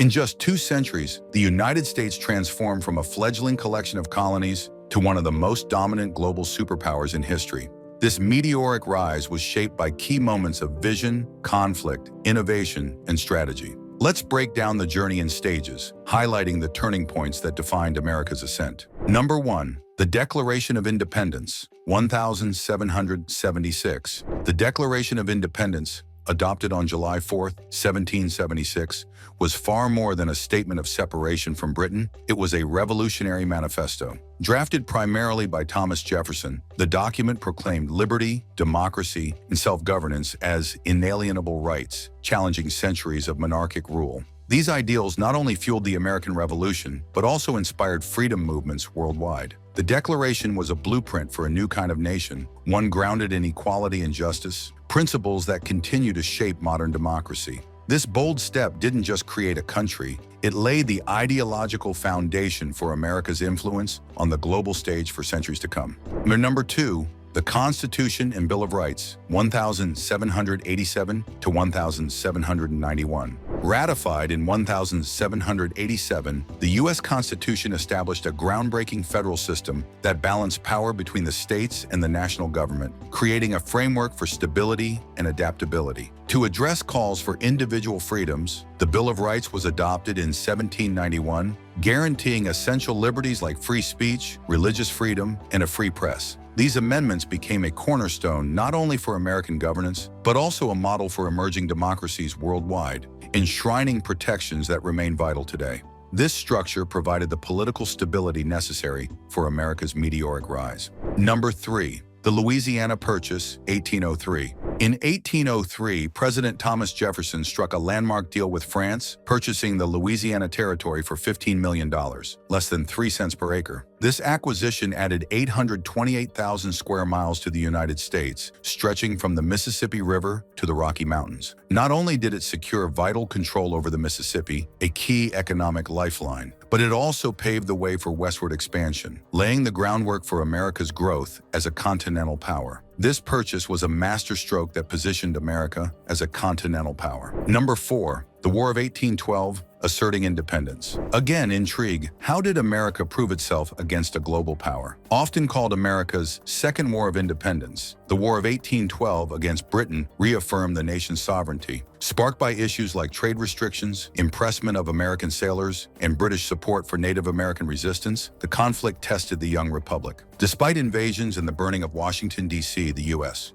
In just 2 centuries, the United States transformed from a fledgling collection of colonies to one of the most dominant global superpowers in history. This meteoric rise was shaped by key moments of vision, conflict, innovation, and strategy. Let's break down the journey in stages, highlighting the turning points that defined America's ascent. Number 1. The Declaration of Independence, 1776. The Declaration of Independence, adopted on July 4, 1776, was far more than a statement of separation from Britain. It was a revolutionary manifesto. Drafted primarily by Thomas Jefferson, the document proclaimed liberty, democracy, and self-governance as inalienable rights, challenging centuries of monarchic rule. These ideals not only fueled the American Revolution, but also inspired freedom movements worldwide. The Declaration was a blueprint for a new kind of nation, one grounded in equality and justice, principles that continue to shape modern democracy. This bold step didn't just create a country, it laid the ideological foundation for America's influence on the global stage for centuries to come. Number 2. The Constitution and Bill of Rights, 1787 to 1791. Ratified in 1787, the U.S. Constitution established a groundbreaking federal system that balanced power between the states and the national government, creating a framework for stability and adaptability. To address calls for individual freedoms, the Bill of Rights was adopted in 1791, guaranteeing essential liberties like free speech, religious freedom, and a free press. These amendments became a cornerstone not only for American governance, but also a model for emerging democracies worldwide, enshrining protections that remain vital today. This structure provided the political stability necessary for America's meteoric rise. Number 3. The Louisiana Purchase, 1803. In 1803, President Thomas Jefferson struck a landmark deal with France, purchasing the Louisiana Territory for $15 million, less than 3 cents per acre. This acquisition added 828,000 square miles to the United States, stretching from the Mississippi River to the Rocky Mountains. Not only did it secure vital control over the Mississippi, a key economic lifeline, but it also paved the way for westward expansion, laying the groundwork for America's growth as a continental power. This purchase was a masterstroke that positioned America as a continental power. Number 4. The War of 1812, asserting independence. Again, intrigue. How did America prove itself against a global power? Often called America's Second War of Independence, the War of 1812 against Britain reaffirmed the nation's sovereignty. Sparked by issues like trade restrictions, impressment of American sailors, and British support for Native American resistance, the conflict tested the young republic. Despite invasions and the burning of Washington, D.C., the U.S.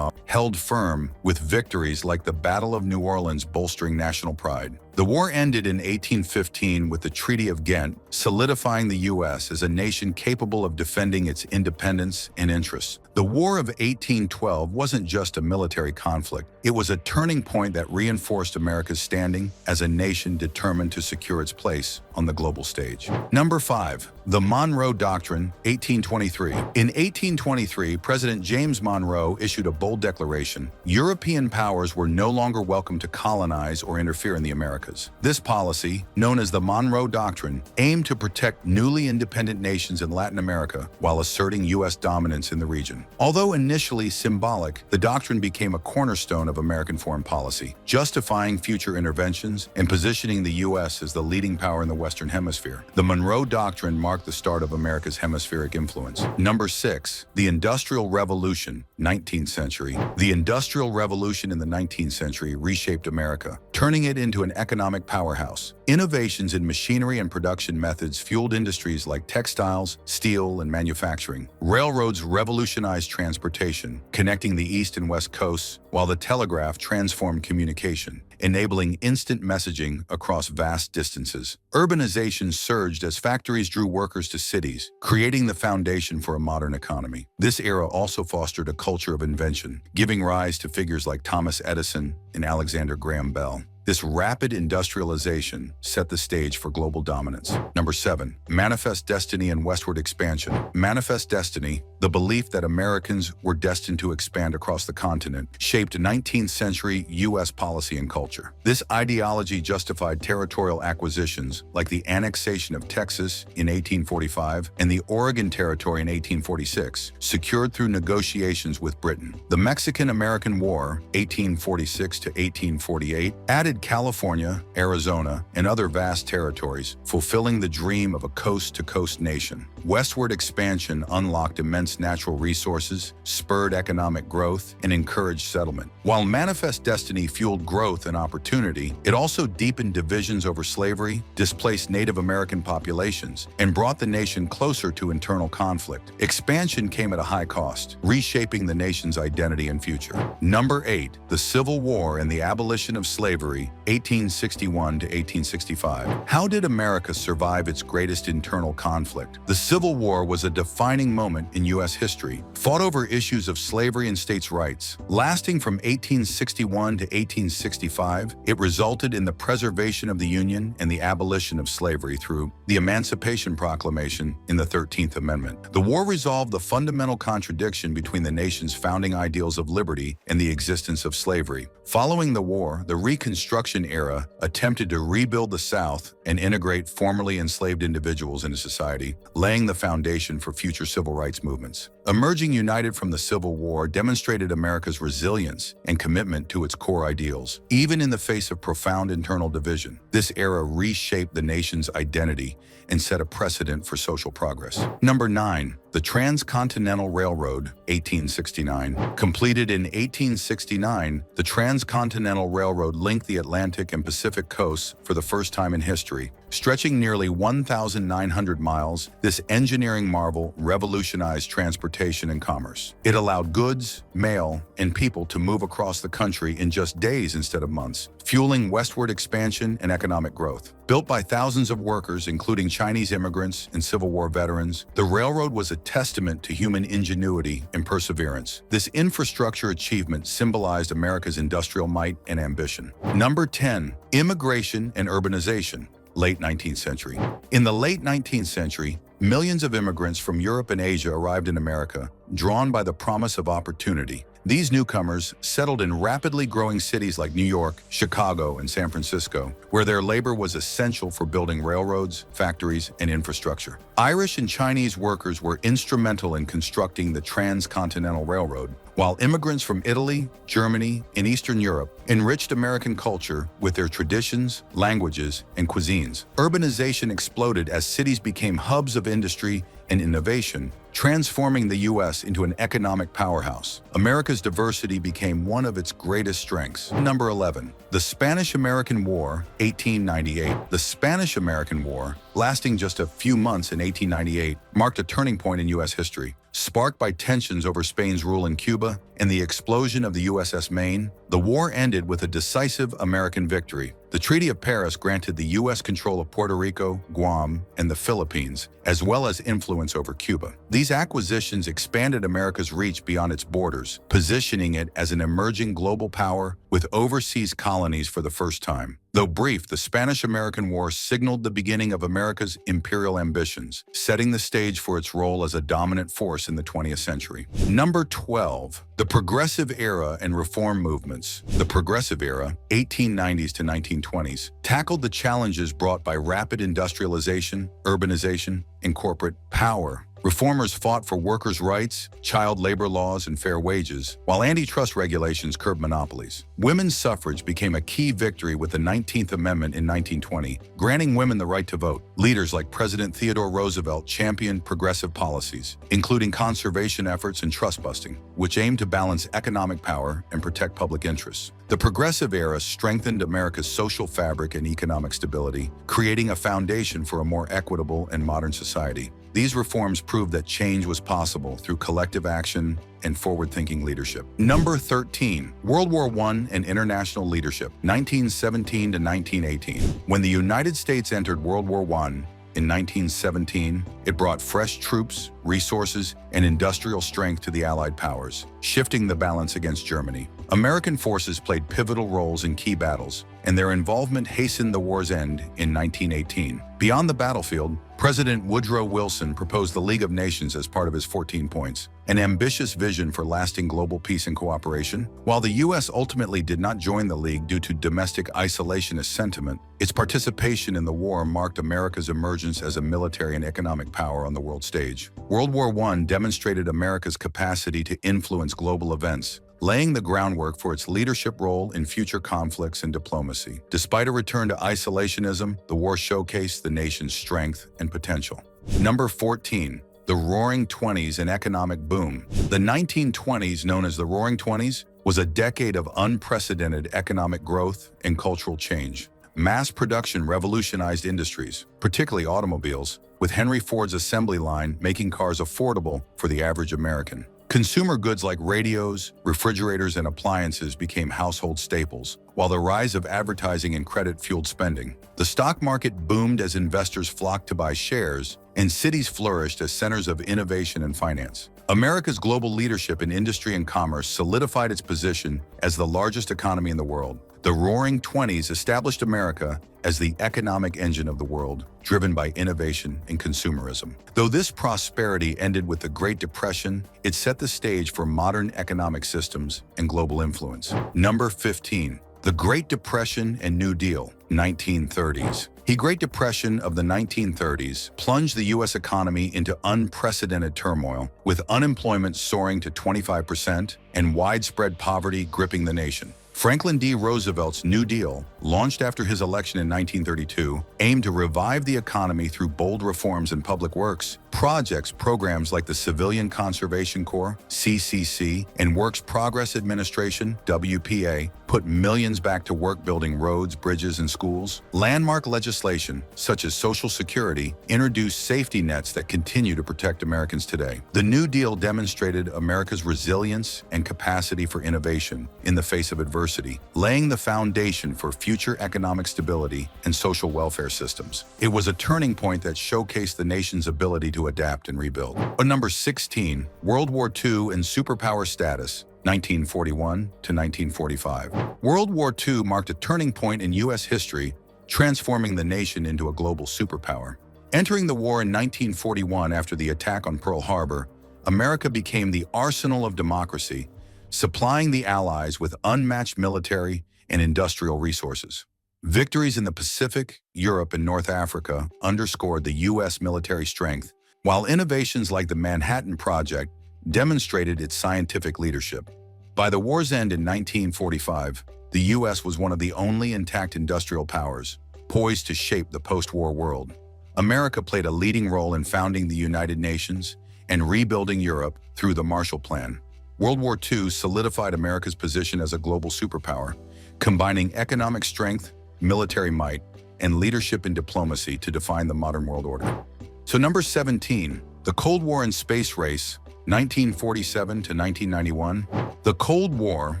held firm, with victories like the Battle of New Orleans bolstering national pride. The war ended in 1815 with the Treaty of Ghent, solidifying the U.S. as a nation capable of defending its independence and interests. The War of 1812 wasn't just a military conflict. It was a turning point that reinforced America's standing as a nation determined to secure its place on the global stage. Number 5. The Monroe Doctrine, 1823. In 1823, President James Monroe issued a bold declaration. European powers were no longer welcome to colonize or interfere in the Americas. This policy, known as the Monroe Doctrine, aimed to protect newly independent nations in Latin America while asserting U.S. dominance in the region. Although initially symbolic, the doctrine became a cornerstone of American foreign policy, justifying future interventions and positioning the U.S. as the leading power in the Western Hemisphere. The Monroe Doctrine marked the start of America's hemispheric influence. Number 6. The Industrial Revolution, 19th century. The Industrial Revolution in the 19th century reshaped America, turning it into an economic powerhouse. Innovations in machinery and production methods fueled industries like textiles, steel, and manufacturing. Railroads revolutionized transportation, connecting the East and West coasts, while the telegraph transformed communication, enabling instant messaging across vast distances. Urbanization surged as factories drew workers to cities, creating the foundation for a modern economy. This era also fostered a culture of invention, giving rise to figures like Thomas Edison and Alexander Graham Bell. This rapid industrialization set the stage for global dominance. Number 7. Manifest Destiny and Westward Expansion. Manifest Destiny, the belief that Americans were destined to expand across the continent, shaped 19th century U.S. policy and culture. This ideology justified territorial acquisitions like the annexation of Texas in 1845 and the Oregon Territory in 1846, secured through negotiations with Britain. The Mexican-American War, 1846 to 1848, added occupied California, Arizona, and other vast territories, fulfilling the dream of a coast-to-coast nation. Westward expansion unlocked immense natural resources, spurred economic growth, and encouraged settlement. While Manifest Destiny fueled growth and opportunity, it also deepened divisions over slavery, displaced Native American populations, and brought the nation closer to internal conflict. Expansion came at a high cost, reshaping the nation's identity and future. Number 8. The Civil War and the Abolition of Slavery, 1861 to 1865. How did America survive its greatest internal conflict? The Civil War was a defining moment in U.S. history, fought over issues of slavery and states' rights. Lasting from 1861 to 1865, it resulted in the preservation of the Union and the abolition of slavery through the Emancipation Proclamation in the 13th Amendment. The war resolved the fundamental contradiction between the nation's founding ideals of liberty and the existence of slavery. Following the war, the Reconstruction era attempted to rebuild the South and integrate formerly enslaved individuals into society, laying the foundation for future civil rights movements. Emerging united from the Civil War demonstrated America's resilience and commitment to its core ideals, even in the face of profound internal division. This era reshaped the nation's identity and set a precedent for social progress. Number 9. The Transcontinental Railroad, 1869. Completed in 1869, the Transcontinental Railroad linked the Atlantic and Pacific coasts for the first time in history. Stretching nearly 1,900 miles, this engineering marvel revolutionized transportation and commerce. It allowed goods, mail, and people to move across the country in just days instead of months, fueling westward expansion and economic growth. Built by thousands of workers, including Chinese immigrants and Civil War veterans, the railroad was a testament to human ingenuity and perseverance. This infrastructure achievement symbolized America's industrial might and ambition. Number 10. Immigration and urbanization, late 19th century. In the late 19th century, millions of immigrants from Europe and Asia arrived in America, drawn by the promise of opportunity. These newcomers settled in rapidly growing cities like New York, Chicago, and San Francisco, where their labor was essential for building railroads, factories, and infrastructure. Irish and Chinese workers were instrumental in constructing the Transcontinental Railroad, while immigrants from Italy, Germany, and Eastern Europe enriched American culture with their traditions, languages, and cuisines. Urbanization exploded as cities became hubs of industry and innovation, transforming the U.S. into an economic powerhouse. America's diversity became one of its greatest strengths. Number 11. The Spanish-American War, 1898. The Spanish-American War, lasting just a few months in 1898, marked a turning point in U.S. history. Sparked by tensions over Spain's rule in Cuba and the explosion of the USS Maine, the war ended with a decisive American victory. The Treaty of Paris granted the U.S. control of Puerto Rico, Guam, and the Philippines, as well as influence over Cuba. These acquisitions expanded America's reach beyond its borders, positioning it as an emerging global power with overseas colonies for the first time. Though brief, the Spanish-American War signaled the beginning of America's imperial ambitions, setting the stage for its role as a dominant force in the 20th century. Number 12. The Progressive Era and Reform Movements. The Progressive Era, 1890s to 1920s, tackled the challenges brought by rapid industrialization, urbanization, and corporate power. Reformers fought for workers' rights, child labor laws, and fair wages, while antitrust regulations curbed monopolies. Women's suffrage became a key victory with the 19th Amendment in 1920, granting women the right to vote. Leaders like President Theodore Roosevelt championed progressive policies, including conservation efforts and trust busting, which aimed to balance economic power and protect public interests. The Progressive Era strengthened America's social fabric and economic stability, creating a foundation for a more equitable and modern society. These reforms proved that change was possible through collective action and forward-thinking leadership. Number 13. World War I and International Leadership, 1917 to 1918. When the United States entered World War I, in 1917, it brought fresh troops, resources, and industrial strength to the Allied powers, shifting the balance against Germany. American forces played pivotal roles in key battles, and their involvement hastened the war's end in 1918. Beyond the battlefield, President Woodrow Wilson proposed the League of Nations as part of his 14 points, an ambitious vision for lasting global peace and cooperation. While the U.S. ultimately did not join the League due to domestic isolationist sentiment, its participation in the war marked America's emergence as a military and economic power on the world stage. World War I demonstrated America's capacity to influence global events, laying the groundwork for its leadership role in future conflicts and diplomacy. Despite a return to isolationism, the war showcased the nation's strength and potential. Number 14. The Roaring Twenties and Economic Boom. The 1920s, known as the Roaring Twenties, was a decade of unprecedented economic growth and cultural change. Mass production revolutionized industries, particularly automobiles, with Henry Ford's assembly line making cars affordable for the average American. Consumer goods like radios, refrigerators, and appliances became household staples, while the rise of advertising and credit fueled spending. The stock market boomed as investors flocked to buy shares, and cities flourished as centers of innovation and finance. America's global leadership in industry and commerce solidified its position as the largest economy in the world. The Roaring Twenties established America as the economic engine of the world, driven by innovation and consumerism. Though this prosperity ended with the Great Depression, it set the stage for modern economic systems and global influence. Number 15. The Great Depression and New Deal, 1930s. The Great Depression of the 1930s plunged the U.S. economy into unprecedented turmoil, with unemployment soaring to 25% and widespread poverty gripping the nation. Franklin D. Roosevelt's New Deal, launched after his election in 1932, aimed to revive the economy through bold reforms in public works, programs like the Civilian Conservation Corps, CCC, and Works Progress Administration, WPA, put millions back to work building roads, bridges, and schools. Landmark legislation, such as Social Security, introduced safety nets that continue to protect Americans today. The New Deal demonstrated America's resilience and capacity for innovation in the face of adversity, laying the foundation for future economic stability and social welfare systems. It was a turning point that showcased the nation's ability to adapt and rebuild. Number 16. World War II and superpower status, 1941 to 1945. World War II marked a turning point in U.S. history, transforming the nation into a global superpower. Entering the war in 1941 after the attack on Pearl Harbor, America became the arsenal of democracy, supplying the Allies with unmatched military and industrial resources. Victories in the Pacific, Europe, and North Africa underscored the U.S. military strength, while innovations like the Manhattan Project demonstrated its scientific leadership. By the war's end in 1945, the U.S. was one of the only intact industrial powers, poised to shape the post-war world. America played a leading role in founding the United Nations and rebuilding Europe through the Marshall Plan. World War II solidified America's position as a global superpower, combining economic strength, military might, and leadership in diplomacy to define the modern world order. So number 17, the Cold War and space race, 1947 to 1991. The Cold War,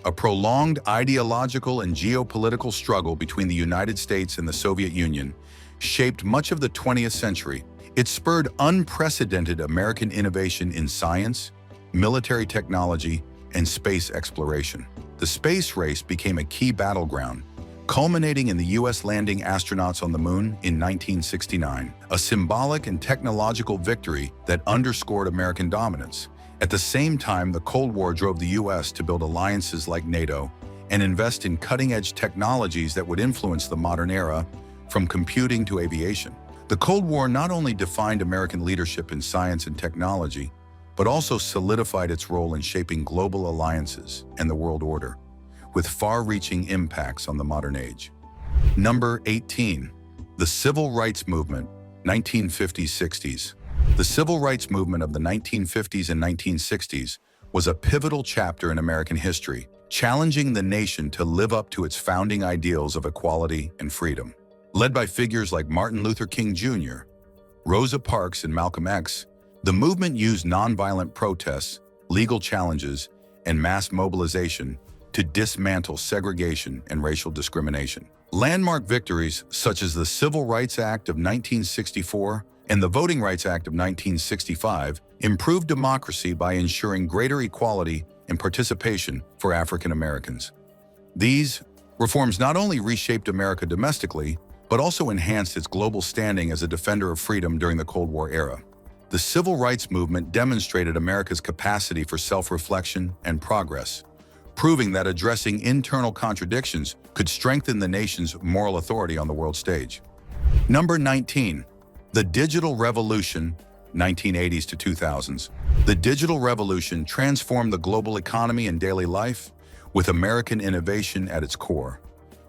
a prolonged ideological and geopolitical struggle between the United States and the Soviet Union, shaped much of the 20th century. It spurred unprecedented American innovation in science, military technology, and space exploration. The space race became a key battleground, culminating in the U.S. landing astronauts on the moon in 1969, a symbolic and technological victory that underscored American dominance. At the same time, the Cold War drove the U.S. to build alliances like NATO and invest in cutting-edge technologies that would influence the modern era, from computing to aviation. The Cold War not only defined American leadership in science and technology, but also solidified its role in shaping global alliances and the world order, with far-reaching impacts on the modern age. Number 18. The Civil Rights Movement, 1950s-60s. The Civil Rights Movement of the 1950s and 1960s was a pivotal chapter in American history, challenging the nation to live up to its founding ideals of equality and freedom. Led by figures like Martin Luther King Jr., Rosa Parks, and Malcolm X, the movement used nonviolent protests, legal challenges, and mass mobilization to dismantle segregation and racial discrimination. Landmark victories such as the Civil Rights Act of 1964 and the Voting Rights Act of 1965 improved democracy by ensuring greater equality and participation for African Americans. These reforms not only reshaped America domestically, but also enhanced its global standing as a defender of freedom during the Cold War era. The Civil Rights Movement demonstrated America's capacity for self-reflection and progress, proving that addressing internal contradictions could strengthen the nation's moral authority on the world stage. Number 19. The Digital Revolution, 1980s to 2000s. The digital revolution transformed the global economy and daily life, with American innovation at its core.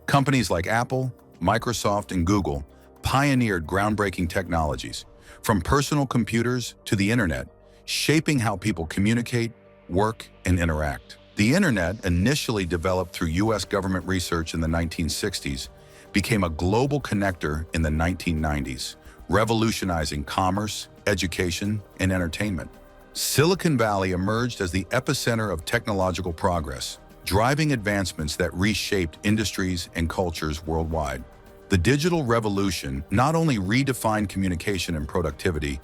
Companies like Apple, Microsoft, and Google pioneered groundbreaking technologies, from personal computers to the internet, shaping how people communicate, work, and interact. The internet, initially developed through U.S. government research in the 1960s, became a global connector in the 1990s, revolutionizing commerce, education, and entertainment. Silicon Valley emerged as the epicenter of technological progress, driving advancements that reshaped industries and cultures worldwide. The digital revolution not only redefined communication and productivity,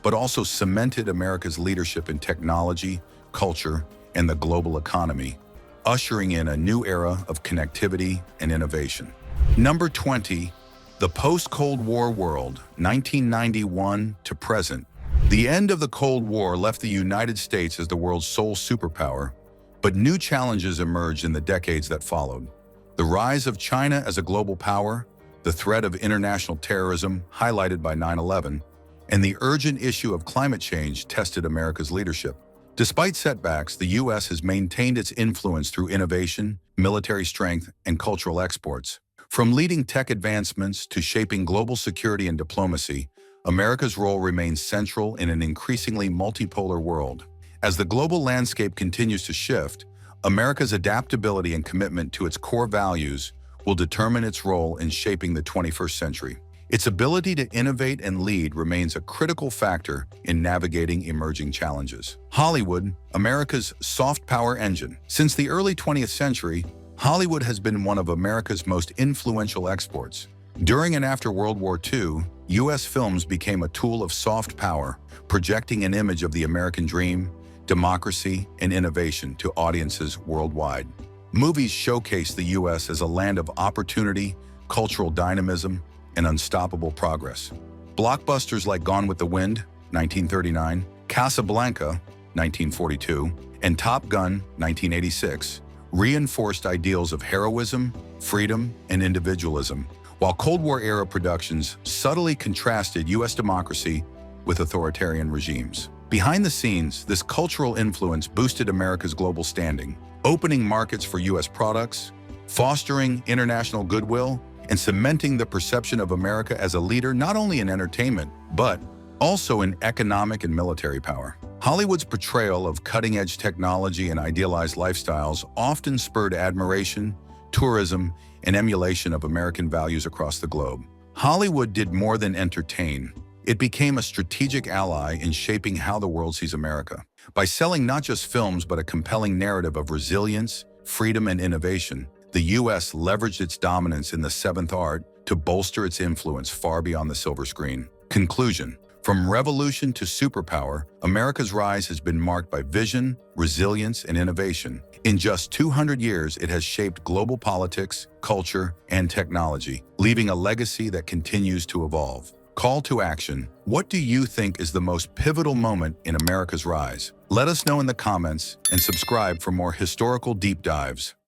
but also cemented America's leadership in technology, culture, and the global economy, ushering in a new era of connectivity and innovation. Number 20, the post-Cold War world, 1991 to present. The end of the Cold War left the United States as the world's sole superpower, but new challenges emerged in the decades that followed. The rise of China as a global power, the threat of international terrorism highlighted by 9/11, and the urgent issue of climate change tested America's leadership. Despite setbacks, the U.S. has maintained its influence through innovation, military strength, and cultural exports. From leading tech advancements to shaping global security and diplomacy, America's role remains central in an increasingly multipolar world. As the global landscape continues to shift, America's adaptability and commitment to its core values will determine its role in shaping the 21st century. Its ability to innovate and lead remains a critical factor in navigating emerging challenges. Hollywood, America's soft power engine. Since the early 20th century, Hollywood has been one of America's most influential exports. During and after World War II, U.S. films became a tool of soft power, projecting an image of the American dream, democracy, and innovation to audiences worldwide. Movies showcase the U.S. as a land of opportunity, cultural dynamism, and unstoppable progress. Blockbusters like Gone with the Wind, 1939, Casablanca, 1942, and Top Gun, 1986, reinforced ideals of heroism, freedom, and individualism, while Cold War-era productions subtly contrasted U.S. democracy with authoritarian regimes. Behind the scenes, this cultural influence boosted America's global standing, opening markets for U.S. products, fostering international goodwill, and cementing the perception of America as a leader not only in entertainment, but also in economic and military power. Hollywood's portrayal of cutting-edge technology and idealized lifestyles often spurred admiration, tourism, and emulation of American values across the globe. Hollywood did more than entertain. It became a strategic ally in shaping how the world sees America. By selling not just films, but a compelling narrative of resilience, freedom, and innovation, the U.S. leveraged its dominance in the seventh art to bolster its influence far beyond the silver screen. Conclusion: from revolution to superpower, America's rise has been marked by vision, resilience, and innovation. In just 200 years, it has shaped global politics, culture, and technology, leaving a legacy that continues to evolve. Call to action: what do you think is the most pivotal moment in America's rise? Let us know in the comments and subscribe for more historical deep dives.